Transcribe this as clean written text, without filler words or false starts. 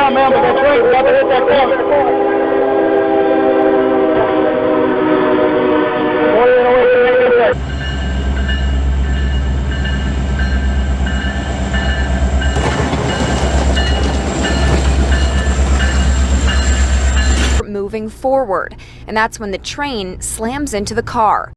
now, man, but that train's about to hit that corner. Moving forward, and that's when the train slams into the car.